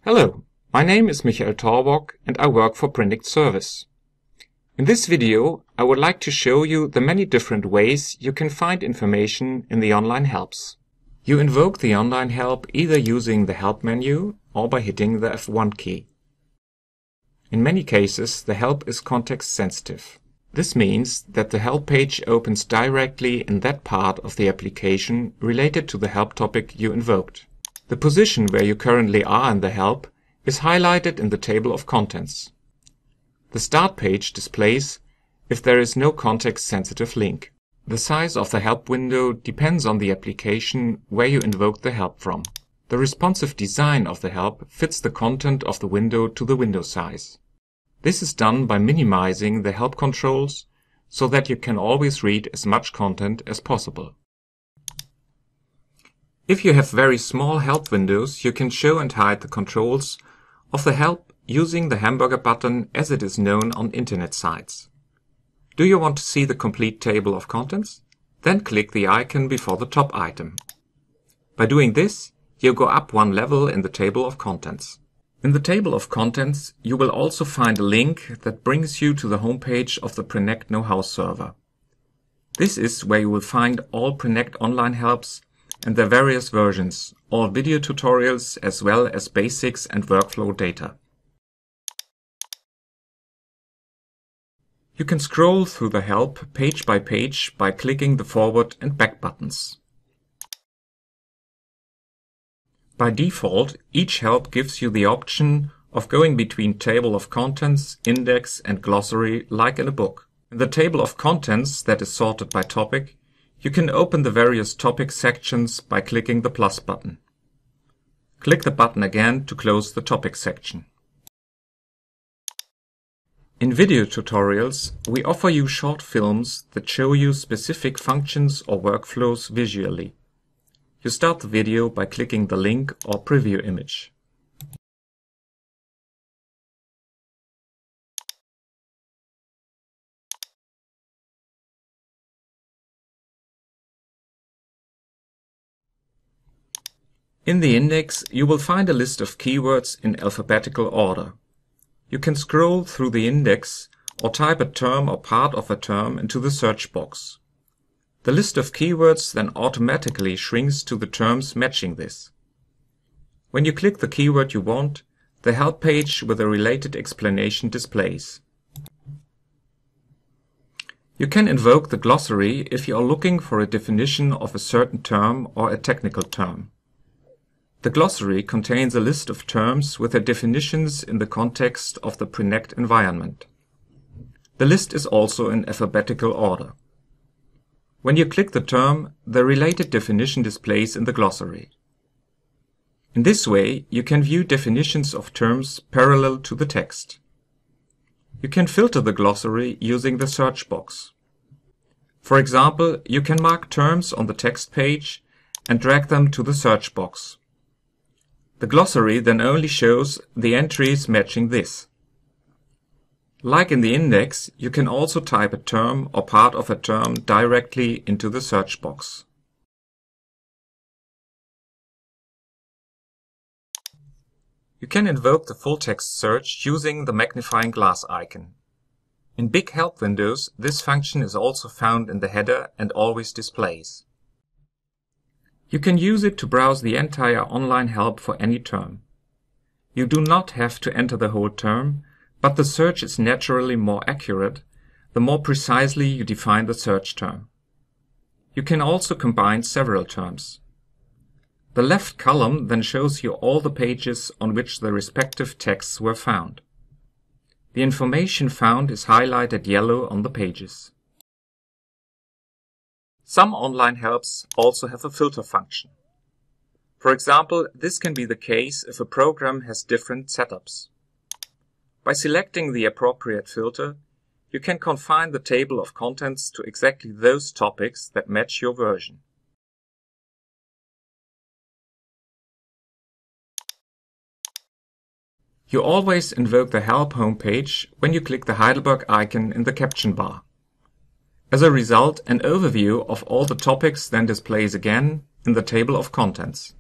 Hello, my name is Michael Torbock and I work for Prinect Service. In this video, I would like to show you the many different ways you can find information in the online helps. You invoke the online help either using the help menu or by hitting the F1 key. In many cases, the help is context sensitive. This means that the help page opens directly in that part of the application related to the help topic you invoked. The position where you currently are in the help is highlighted in the table of contents. The start page displays if there is no context-sensitive link. The size of the help window depends on the application where you invoke the help from. The responsive design of the help fits the content of the window to the window size. This is done by minimizing the help controls so that you can always read as much content as possible. If you have very small help windows, you can show and hide the controls of the help using the hamburger button as it is known on internet sites. Do you want to see the complete table of contents? Then click the icon before the top item. By doing this, you go up one level in the table of contents. In the table of contents, you will also find a link that brings you to the homepage of the Prinect Know-how server. This is where you will find all Prinect online helps and their various versions, all video tutorials as well as basics and workflow data. You can scroll through the help page by page by clicking the forward and back buttons. By default, each help gives you the option of going between table of contents, index and glossary like in a book. In the table of contents that is sorted by topic, you can open the various topic sections by clicking the plus button. Click the button again to close the topic section. In video tutorials, we offer you short films that show you specific functions or workflows visually. You start the video by clicking the link or preview image. In the index, you will find a list of keywords in alphabetical order. You can scroll through the index or type a term or part of a term into the search box. The list of keywords then automatically shrinks to the terms matching this. When you click the keyword you want, the help page with a related explanation displays. You can invoke the glossary if you are looking for a definition of a certain term or a technical term. The glossary contains a list of terms with their definitions in the context of the Prinect environment. The list is also in alphabetical order. When you click the term, the related definition displays in the glossary. In this way, you can view definitions of terms parallel to the text. You can filter the glossary using the search box. For example, you can mark terms on the text page and drag them to the search box. The glossary then only shows the entries matching this. Like in the index, you can also type a term or part of a term directly into the search box. You can invoke the full text search using the magnifying glass icon. In big help windows, this function is also found in the header and always displays. You can use it to browse the entire online help for any term. You do not have to enter the whole term, but the search is naturally more accurate the more precisely you define the search term. You can also combine several terms. The left column then shows you all the pages on which the respective texts were found. The information found is highlighted yellow on the pages. Some online helps also have a filter function. For example, this can be the case if a program has different setups. By selecting the appropriate filter, you can confine the table of contents to exactly those topics that match your version. You always invoke the help homepage when you click the Heidelberg icon in the caption bar. As a result, an overview of all the topics then displays again in the table of contents.